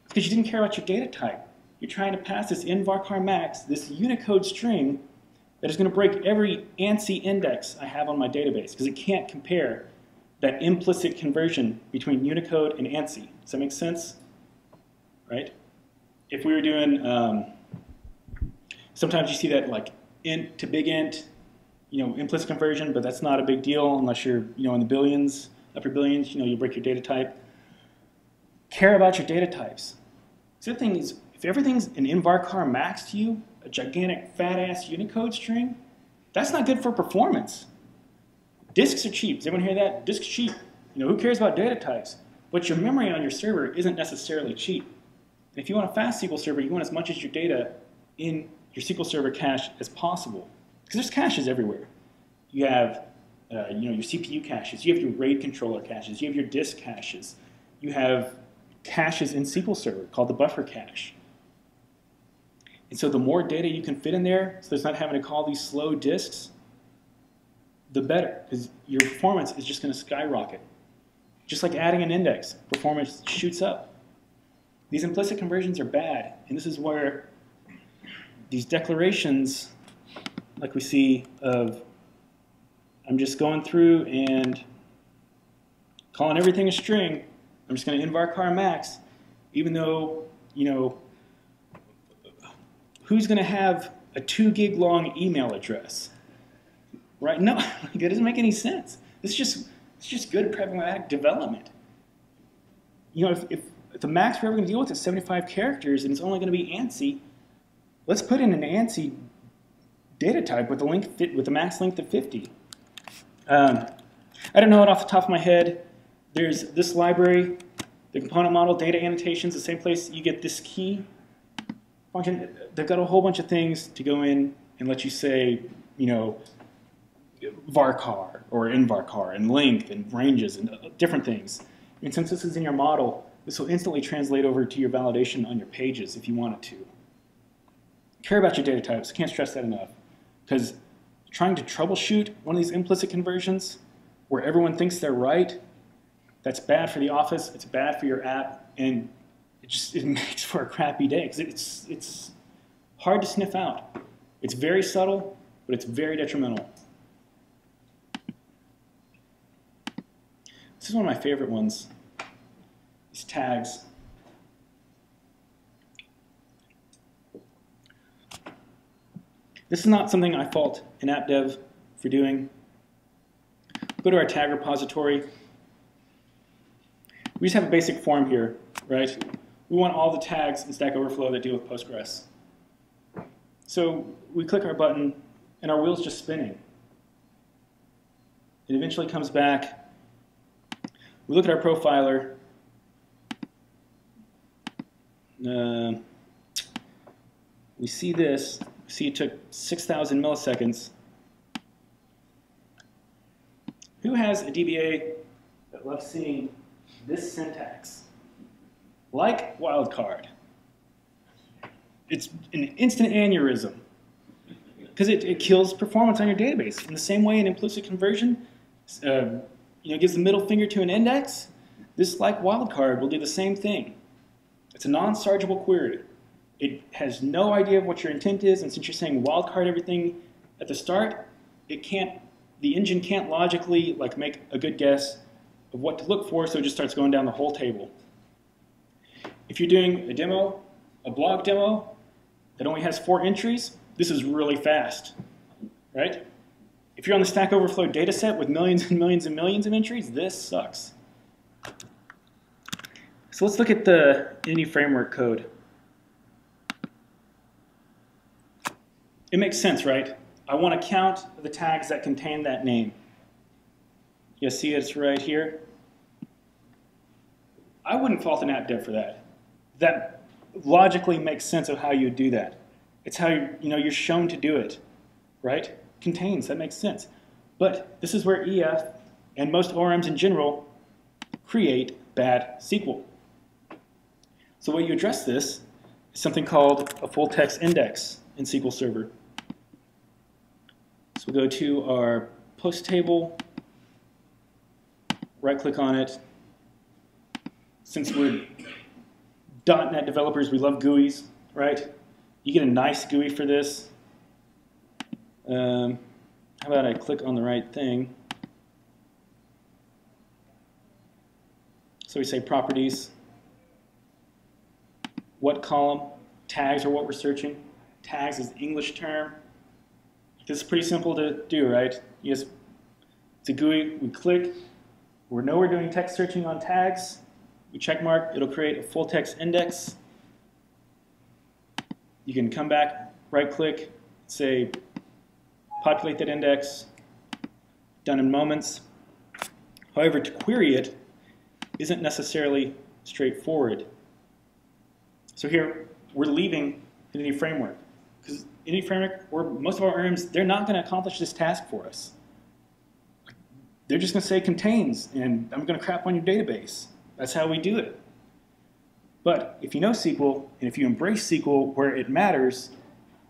Speaker 1: It's because you didn't care about your data type. You're trying to pass this in varchar max, this Unicode string that is going to break every ANSI index I have on my database because it can't compare that implicit conversion between Unicode and ANSI. Does that make sense? Right? If we were doing, sometimes you see that like int to big int, implicit conversion, but that's not a big deal unless you're, in the billions, upper billions, you break your data type. Care about your data types. So the thing is, if everything's an in varchar max to you, a gigantic fat-ass Unicode string, that's not good for performance. Disks are cheap. Does everyone hear that? Disks are cheap. Who cares about data types? But your memory on your server isn't necessarily cheap. And if you want a fast SQL Server, you want as much as your data in your SQL Server cache as possible. Because there's caches everywhere. You have your CPU caches. You have your RAID controller caches. You have your disk caches. You have caches in SQL Server called the buffer cache. And so the more data you can fit in there, so there's not having to call these slow disks, the better, because your performance is just going to skyrocket. Just like adding an index, performance shoots up. These implicit conversions are bad, and this is where these declarations, like we see of, I'm just going through and calling everything a string, I'm just going to invar max, even though, you know, who's going to have a 2 gig long email address? Right? No, it doesn't make any sense. It's just good pragmatic development. You know, if the max we're ever going to deal with is 75 characters and it's only going to be ANSI, let's put in an ANSI data type with the max length of 50. I don't know it off the top of my head. There's this library, the component model, data annotations, the same place you get this key function. They've got a whole bunch of things to go in and let you say, you know, varchar or invarchar and length and ranges and different things. And since this is in your model, this will instantly translate over to your validation on your pages if you want it to. Care about your data types. Can't stress that enough. Because trying to troubleshoot one of these implicit conversions where everyone thinks they're right, that's bad for the office, it's bad for your app, and it makes for a crappy day because it's hard to sniff out. It's very subtle, but it's very detrimental. This is one of my favorite ones, these tags. This is not something I fault an app dev for doing. Go to our tag repository. We just have a basic form here, right? We want all the tags in Stack Overflow that deal with Postgres. So we click our button, and our wheel's just spinning. It eventually comes back. We look at our profiler. We see this. We see it took 6,000 milliseconds. Who has a DBA that loves seeing this syntax? Like wildcard. It's an instant aneurysm because it kills performance on your database. In the same way an implicit conversion gives the middle finger to an index, this like wildcard will do the same thing. It's a non-sargeable query. It has no idea of what your intent is, and since you're saying wildcard everything at the start, the engine can't logically make a good guess of what to look for, so it just starts going down the whole table. If you're doing a demo, a blog demo that only has 4 entries, this is really fast, right? If you're on the Stack Overflow dataset with millions and millions and millions of entries, this sucks. So let's look at the Entity Framework code. It makes sense, right? I want to count the tags that contain that name. You see it's right here. I wouldn't fault an app dev for that. That logically makes sense of how you do that. It's how you're shown to do it, right? Contains, that makes sense. But this is where EF and most ORMs in general create bad SQL. So the way you address this is something called a full text index in SQL Server. So we'll go to our post table, right click on it. Since we're .NET developers, we love GUIs, right? You get a nice GUI for this. How about I click on the right thing? So we say properties. What column? Tags are what we're searching. Tags is the English term. This is pretty simple to do, right? It's a GUI. We click. We know we're doing text searching on tags. We check mark. It'll create a full text index. You can come back, right click, say populate that index. Done in moments. However, to query it isn't necessarily straightforward. So here, we're leaving Entity Framework. Because Entity Framework, or most of our ORMs, they're not going to accomplish this task for us. They're just going to say contains, and I'm going to crap on your database. That's how we do it. But if you know SQL, and if you embrace SQL where it matters,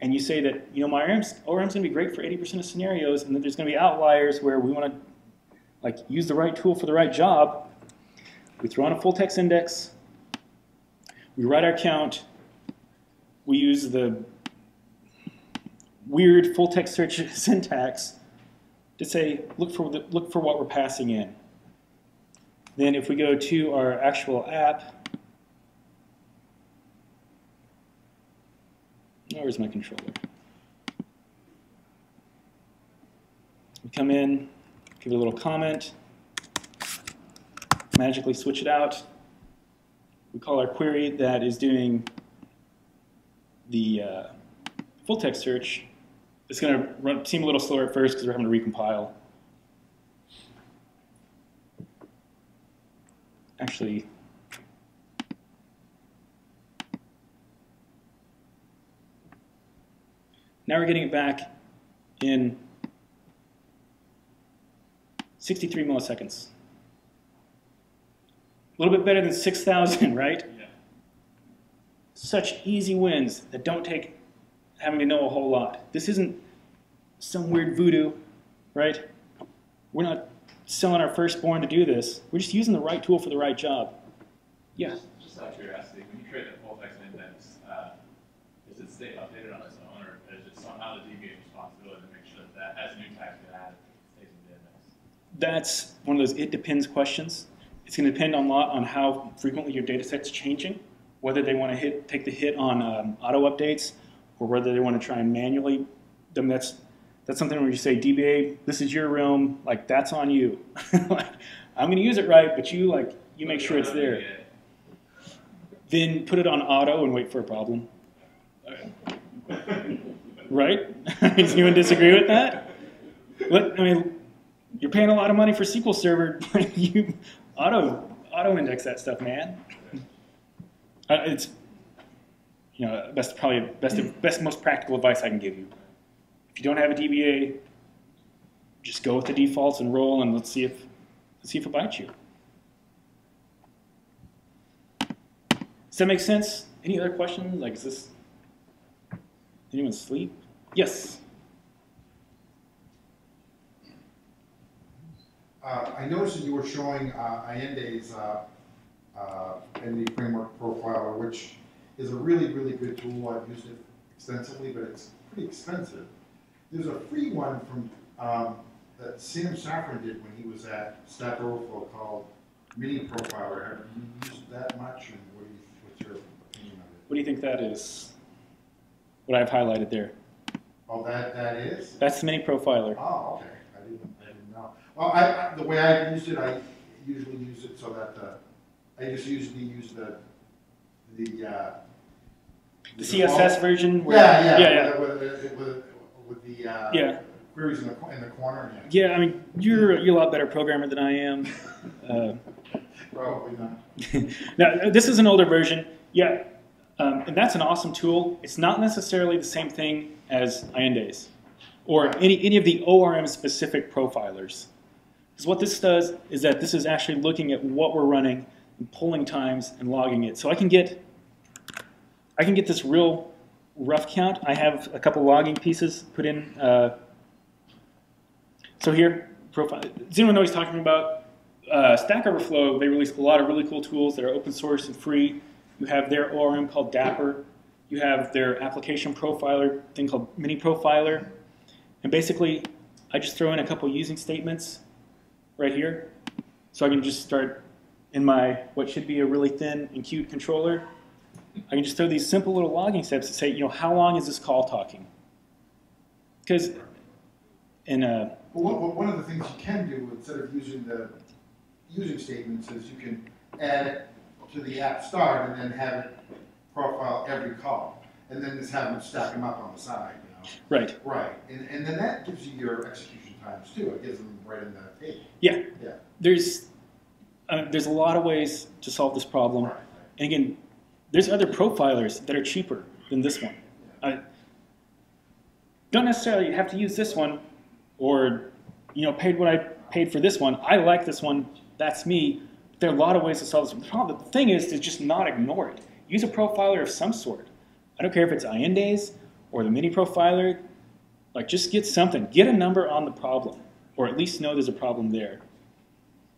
Speaker 1: and you say that, you know, my ORM's going to be great for 80% of scenarios, and then there's going to be outliers where we want to like use the right tool for the right job, we throw in a full text index, we write our count, we use the weird full text search syntax to say, look for what we're passing in. Then if we go to our actual app, where's my controller? We come in, give it a little comment, magically switch it out. We call our query that is doing the full text search. It's going to seem a little slower at first because we're having to recompile. Actually, now we're getting it back in 63 milliseconds. A little bit better than 6,000, right?
Speaker 2: Yeah.
Speaker 1: Such easy wins that don't take having to know a whole lot. This isn't some weird voodoo, right? We're not selling our firstborn to do this. We're just using the right tool for the right job. Yeah?
Speaker 3: Just out of curiosity, when you create that full text index, does it stay updated on its own, or is it somehow the DBA responsibility to make sure that as new tags get added, it stays in the index?
Speaker 1: That's one of those it depends questions. It's going to depend a lot on how frequently your data set's changing, whether they want to take the hit on auto updates, or whether they want to try and manually. That's something where you say, DBA, this is your realm, like that's on you. Like, I'm going to use it right, but you make sure it's there. Then put it on auto and wait for a problem. Right? Does anyone disagree with that? I mean, you're paying a lot of money for SQL Server. You auto index that stuff, man. It's probably best most practical advice I can give you. If you don't have a DBA, just go with the defaults and roll, and let's see if it bites you. Does that make sense? Any other questions? Like, anyone sleep? Yes.
Speaker 4: I noticed that you were showing Allende's ND Framework Profiler, which is a really, really good tool. I've used it extensively, but it's pretty expensive. There's a free one from that Sam Saffron did when he was at Stack Overflow called Mini Profiler. Have you used that much, and what's your opinion of it?
Speaker 1: What do you think that is? What I've highlighted there.
Speaker 4: Oh, that is?
Speaker 1: That's the Mini Profiler.
Speaker 4: Oh, okay. I didn't know. Well, the way I used it, I usually use it so that I just usually use the
Speaker 1: CSS version. Where,
Speaker 4: yeah. With the queries in the corner.
Speaker 1: Yeah, I mean, you're a lot better programmer than I am.
Speaker 4: Probably not.
Speaker 1: Now, this is an older version. Yeah, and that's an awesome tool. It's not necessarily the same thing as Allende's or any of the ORM-specific profilers. Because what this does is that this is actually looking at what we're running and pulling times and logging it. So I can get this real rough count. I have a couple logging pieces put in. So here, profile. Does anyone know what he's talking about? Stack Overflow, they release a lot of really cool tools that are open source and free. You have their ORM called Dapper. You have their application profiler thing called Mini Profiler. And basically, I just throw in a couple using statements right here. So I can just start in my, what should be a really thin and cute controller. I can just throw these simple little logging steps to say, how long is this call talking? Because in a...
Speaker 4: Well, one of the things you can do instead of using the using statements is you can add it to the app start and then have it profile every call. And then just have them stack them up on the side,
Speaker 1: Right.
Speaker 4: Right. And then that gives you your execution times too. It gives them right in the table.
Speaker 1: Yeah.
Speaker 4: Yeah.
Speaker 1: There's a lot of ways to solve this problem.
Speaker 4: Right.
Speaker 1: And again, there's other profilers that are cheaper than this one. Don't necessarily have to use this one or, paid what I paid for this one. I like this one. That's me. There are a lot of ways to solve this. The thing is to just not ignore it. use a profiler of some sort. I don't care if it's INDAys or the mini profiler. Like, just get something. Get a number on the problem, or at least know there's a problem there.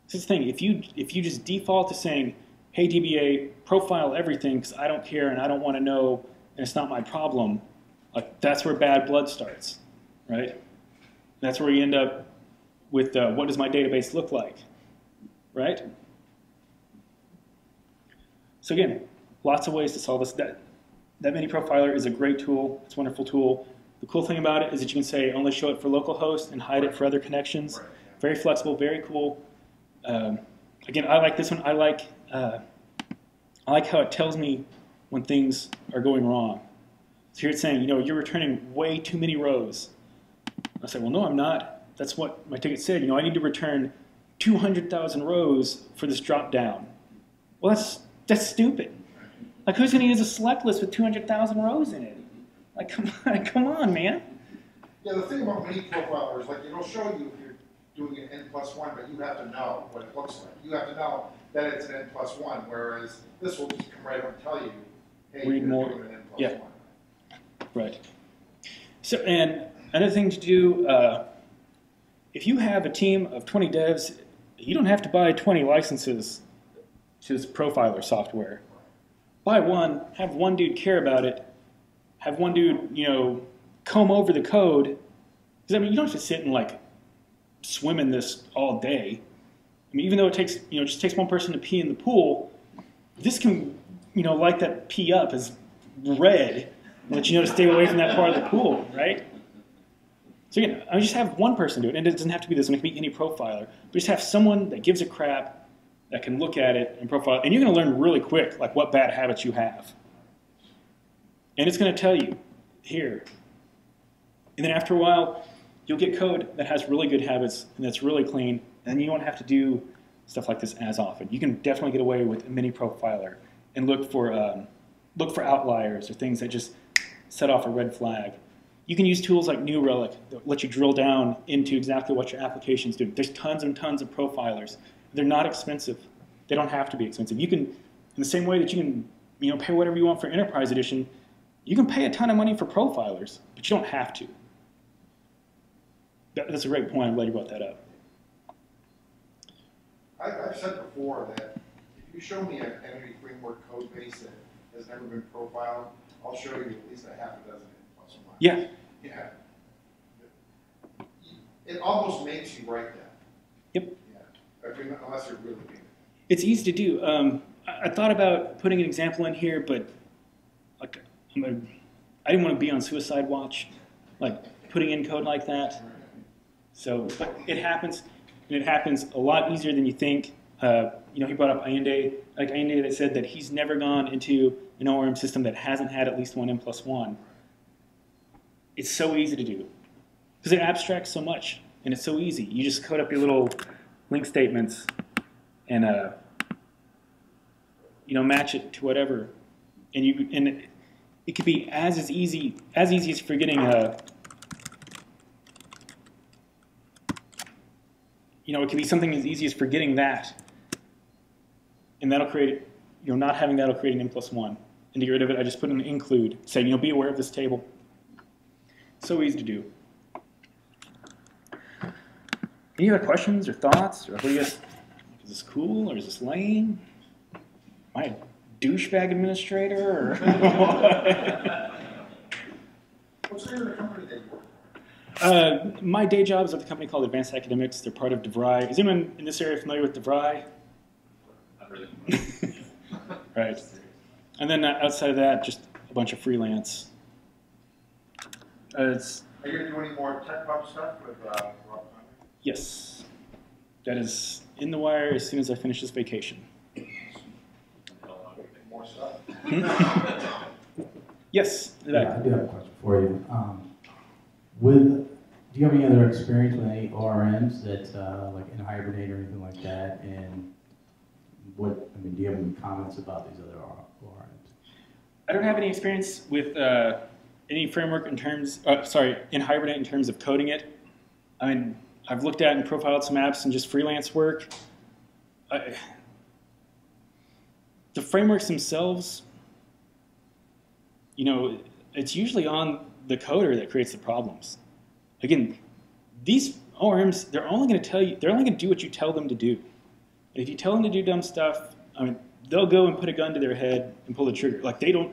Speaker 1: This is the thing. If you just default to saying, hey, DBA, profile everything because I don't care and I don't want to know and it's not my problem, like, that's where bad blood starts, right? That's where you end up with what does my database look like, right? So again, lots of ways to solve this. That mini profiler is a great tool. It's a wonderful tool. The cool thing about it is that you can say only show it for localhost and hide it for other connections. Very flexible, very cool. Again, I like this one. I like how it tells me when things are going wrong. So here it's saying, you're returning way too many rows. I say, well, no, I'm not. That's what my ticket said. I need to return 200,000 rows for this drop down. Well, that's stupid. Like, who's going to use a select list with 200,000 rows in it? Like, come on, man.
Speaker 4: Yeah, the thing about mini profilers, like, it'll show you if you're doing an n+1, but you have to know what it looks like. You have to know that it's an n+1, whereas this will just come right up and tell you, hey,
Speaker 1: read
Speaker 4: you're
Speaker 1: more.
Speaker 4: doing an n+1.
Speaker 1: Yeah. Right. So, and another thing to do, if you have a team of 20 devs, you don't have to buy 20 licenses to this profiler software. Buy one, have one dude care about it, have one dude, comb over the code. Because, I mean, you don't have to sit and, like, swim in this all day. I mean, even though it takes, just takes one person to pee in the pool, this can, light that pee up as red and let you know to stay away from that part of the pool, right? So again, I just have one person do it, and it doesn't have to be this one, it can be any profiler. But just have someone that gives a crap, that can look at it and profile, and you're going to learn really quick, like, what bad habits you have. And it's going to tell you here. And then after a while, you'll get code that has really good habits and that's really clean, and you won't have to do stuff like this as often. You can definitely get away with a mini profiler and look for outliers or things that just set off a red flag. You can use tools like New Relic that let you drill down into exactly what your application's doing. There's tons and tons of profilers. They're not expensive. They don't have to be expensive. You can, in the same way that you can, pay whatever you want for Enterprise Edition, you can pay a ton of money for profilers, but you don't have to. That's a great point. I'm glad you brought that up.
Speaker 4: I've said before that if you show me an entity framework code base that has never been profiled, I'll show you at least a half a dozen plus or minus.
Speaker 1: Yeah.
Speaker 4: Yeah. It almost makes you write that.
Speaker 1: Yep.
Speaker 4: Yeah. I mean, unless you're really paying attention.
Speaker 1: It's easy to do. I thought about putting an example in here, but like, I didn't want to be on suicide watch, like putting in code like that. So, but it happens, and it happens a lot easier than you think. He brought up INDA, like INDA that said that he's never gone into an ORM system that hasn't had at least one n+1. It's so easy to do because it abstracts so much, and it's so easy. You just code up your little link statements and match it to whatever, and it could be as easy as forgetting it can be something as easy as forgetting that, and that'll create, not having that'll create an n+1. And to get rid of it, I just put an include, say, be aware of this table. So easy to do. Any other questions or thoughts? Or what do you guys, is this cool or is this lame? Am I a douchebag administrator? Or
Speaker 4: What's the name of the company that you work?
Speaker 1: My day job is at the company called Advanced Academics. They're part of DeVry. Is anyone in this area familiar with DeVry?
Speaker 3: Not really.
Speaker 1: Right. And then outside of that, just a bunch of freelance.
Speaker 4: Are you going to do any more tech pub stuff with Rob?
Speaker 1: Yes. That is in the wire as soon as I finish this vacation.
Speaker 4: More stuff?
Speaker 1: Yes.
Speaker 5: Yeah, I do have a question for you. Do you have any other experience with any ORMs that, like in Hibernate or anything like that? And do you have any comments about these other ORMs?
Speaker 1: I don't have any experience with any framework in terms, in Hibernate in terms of coding it. I mean, I've looked at and profiled some apps and just freelance work. The frameworks themselves, you know, it's usually on the coder that creates the problems. Again, these ORMs, they're only going to tell you, they're only going to do what you tell them to do. And if you tell them to do dumb stuff, I mean, they'll go and put a gun to their head and pull the trigger. Like they don't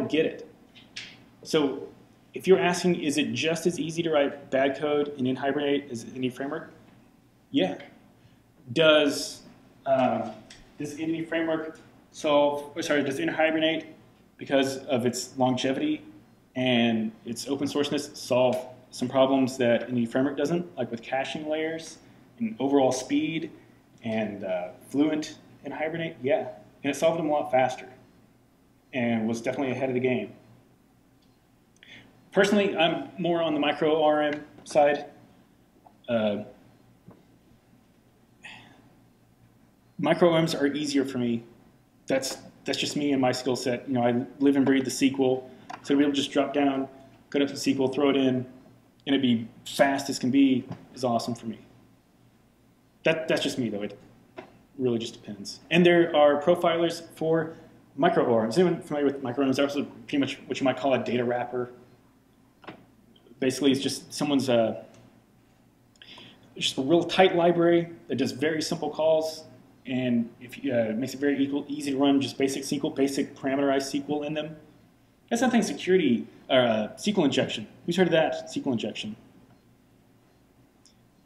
Speaker 1: get it. So if you're asking, is it just as easy to write bad code in Hibernate as any framework? Yeah. Does any framework does Hibernate, because of its longevity and its open sourceness, solve some problems that any framework doesn't, like with caching layers and overall speed and Fluent in Hibernate? Yeah. And it solved them a lot faster and was definitely ahead of the game. Personally, I'm more on the micro ORM side. Micro ORMs are easier for me. That's just me and my skill set. You know, I live and breathe the SQL, so to be able to just drop down, go up to SQL, throw it in, and it'd be fast as can be is awesome for me. That's just me, though. It really just depends. And there are profilers for micro ORMs. Anyone familiar with micro ORMs? They're also pretty much what you might call a data wrapper. Basically, it's just someone's just a real tight library that does very simple calls, and it makes it very easy to run just basic SQL, basic parameterized SQL in them. That's nothing security, SQL injection. Who's heard of that? SQL injection.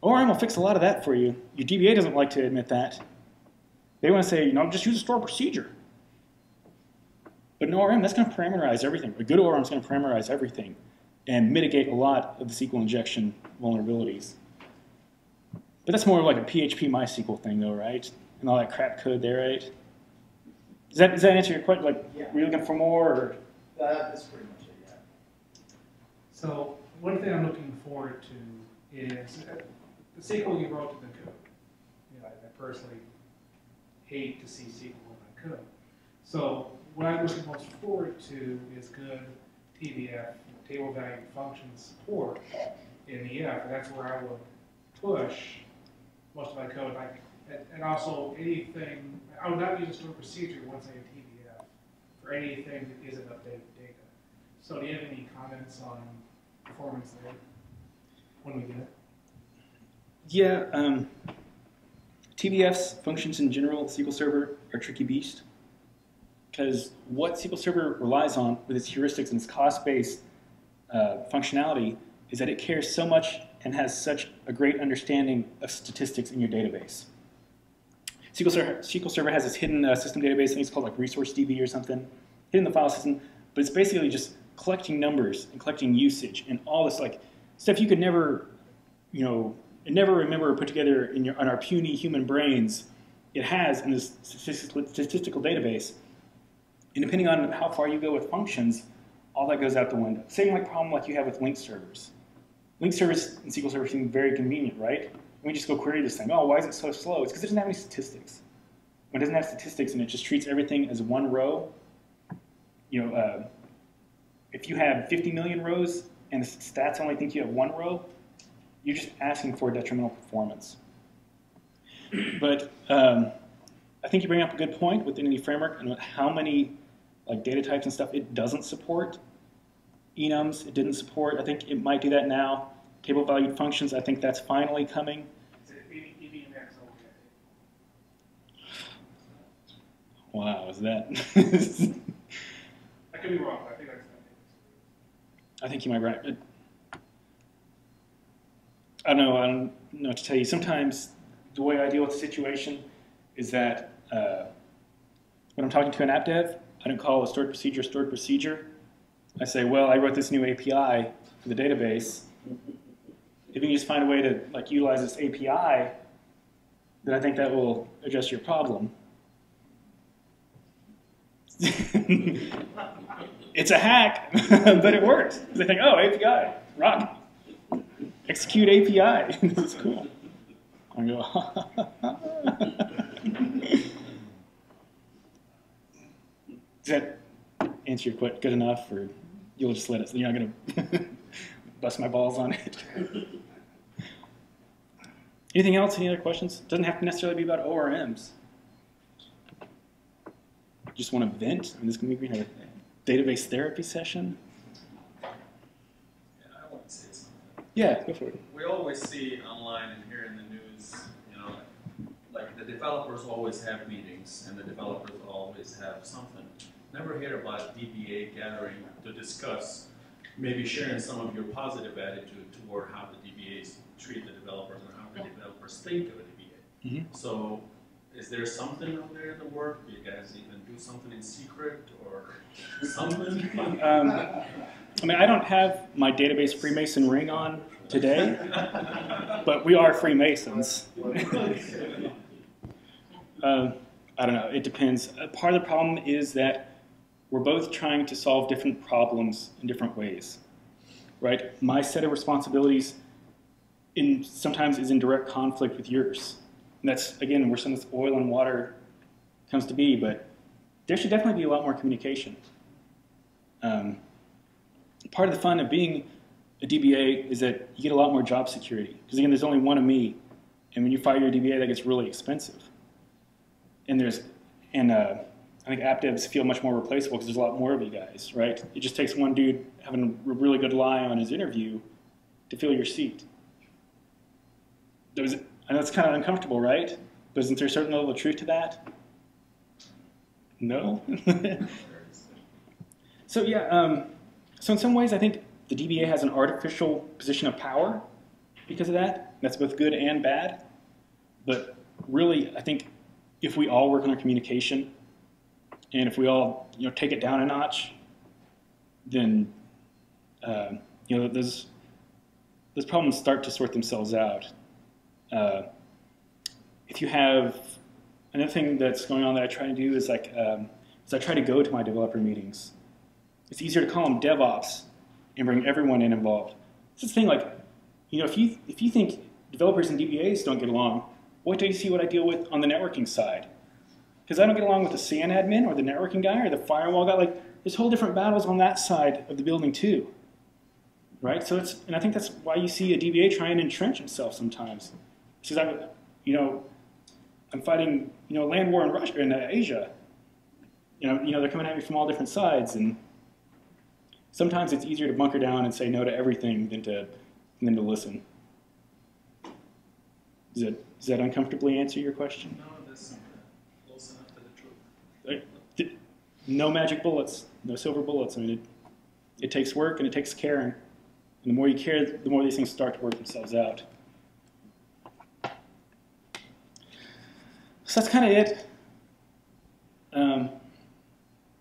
Speaker 1: ORM will fix a lot of that for you. Your DBA doesn't like to admit that. They want to say, you know, just use a store procedure. But an ORM, that's going to parameterize everything. A good ORM is going to parameterize everything and mitigate a lot of the SQL injection vulnerabilities. But that's more like a PHP MySQL thing, though, right? And all that crap code there, right? Does that answer your question? Like,
Speaker 6: yeah.
Speaker 1: Were you looking for more? Or?
Speaker 6: That's pretty much it, yeah.
Speaker 7: So one thing I'm looking forward to is the SQL you wrote to the code. You know, I personally hate to see SQL in my code. So what I'm looking most forward to is good TVF, table value function support in the EF, and that's where I would push most of my code. And also anything, I would not use a store procedure once I have TVF for anything that isn't updated data. So do you have any comments on performance there when we get it?
Speaker 1: Yeah, TVFs, functions in general, SQL Server are a tricky beast. Because what SQL Server relies on with its heuristics and its cost-based functionality is that it cares so much and has such a great understanding of statistics in your database. SQL Server has this hidden system database, I think it's called like Resource DB or something, hidden in the file system, but it's basically just collecting numbers and collecting usage and all this like stuff you could never, you know, never remember or put together on our puny human brains. It has in this statistical database. And depending on how far you go with functions, all that goes out the window. Same like problem like you have with link servers. Link servers in SQL Server seem very convenient, right? We just go query this thing. Oh, why is it so slow? It's because it doesn't have any statistics. When it doesn't have statistics and it just treats everything as one row, you know, if you have 50 million rows and the stats only think you have one row, you're just asking for detrimental performance. But I think you bring up a good point with any framework and how many like data types and stuff it doesn't support. Enums, it didn't support. I think it might do that now. Table valued functions, I think that's finally coming. Wow, is that?
Speaker 7: I could be wrong, but I think that's
Speaker 1: I think you might be right. I don't know what to tell you. Sometimes the way I deal with the situation is that when I'm talking to an app dev, I don't call a stored procedure. I say, well, I wrote this new API for the database. If you can just find a way to like utilize this API, then I think that will address your problem. It's a hack, but it works. They think, oh, API, rock. Execute API. This is cool. I go, does that answer your question good enough, or you'll just let it? You're not going to bust my balls on it. Anything else? Any other questions? Doesn't have to necessarily be about ORMs. Just want to vent. I mean, this can be green. database therapy session.
Speaker 8: Yeah, I want to say something.
Speaker 1: Yeah, go for it.
Speaker 8: We always see online and here in the news, you know, like the developers always have meetings and the developers always have something. Never hear about DBA gathering to discuss, maybe sharing some of your positive attitude toward how the DBAs treat the developers or how the developers think of a DBA.
Speaker 1: Mm-hmm.
Speaker 8: So is there something out there in the work? Do you guys even do something in secret or something?
Speaker 1: I mean, I don't have my database Freemason ring on today, but we are Freemasons. I don't know, it depends. Part of the problem is that we're both trying to solve different problems in different ways, right? My set of responsibilities sometimes is in direct conflict with yours. And that's, again, where some of this oil and water comes to be, but there should definitely be a lot more communication. Part of the fun of being a DBA is that you get a lot more job security. Because again, there's only one of me, and when you fire your DBA, that gets really expensive. And I think app devs feel much more replaceable because there's a lot more of you guys, right? It just takes one dude having a really good lie on his interview to fill your seat. I know it's kind of uncomfortable, right? But isn't there a certain level of truth to that? No? So yeah, so in some ways I think the DBA has an artificial position of power because of that. That's both good and bad. But really, I think if we all work on our communication, and if we all take it down a notch, then those problems start to sort themselves out. If you have another thing that's going on that I try to do is I try to go to my developer meetings. It's easier to call them DevOps and bring everyone in involved. It's this thing if you think developers and DBAs don't get along, wait till you see what I deal with on the networking side. Because I don't get along with the SAN admin or the networking guy or the firewall guy. There's whole different battles on that side of the building too, right? So and I think that's why you see a DBA try and entrench himself sometimes. Because I'm fighting land war in Russia in Asia. They're coming at me from all different sides, and sometimes it's easier to bunker down and say no to everything than to listen. Does that uncomfortably answer your question?
Speaker 8: No, that's close enough to the truth.
Speaker 1: No magic bullets, no silver bullets. I mean, it takes work and it takes caring. And the more you care, the more these things start to work themselves out. So that's kind of it.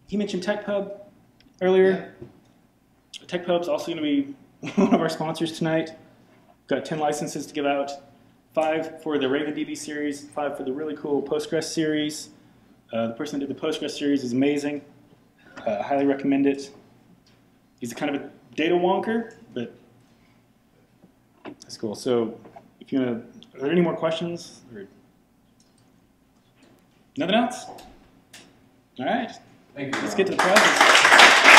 Speaker 1: He mentioned TechPub earlier. Yeah. TechPub's also going to be one of our sponsors tonight. We've got 10 licenses to give out. 5 for the RavenDB series, 5 for the really cool Postgres series. The person who did the Postgres series is amazing. Highly recommend it. He's kind of a data wonker, but that's cool. So, are there any more questions? Or nothing else? All right.
Speaker 3: Thank you.
Speaker 1: Let's get to the prizes.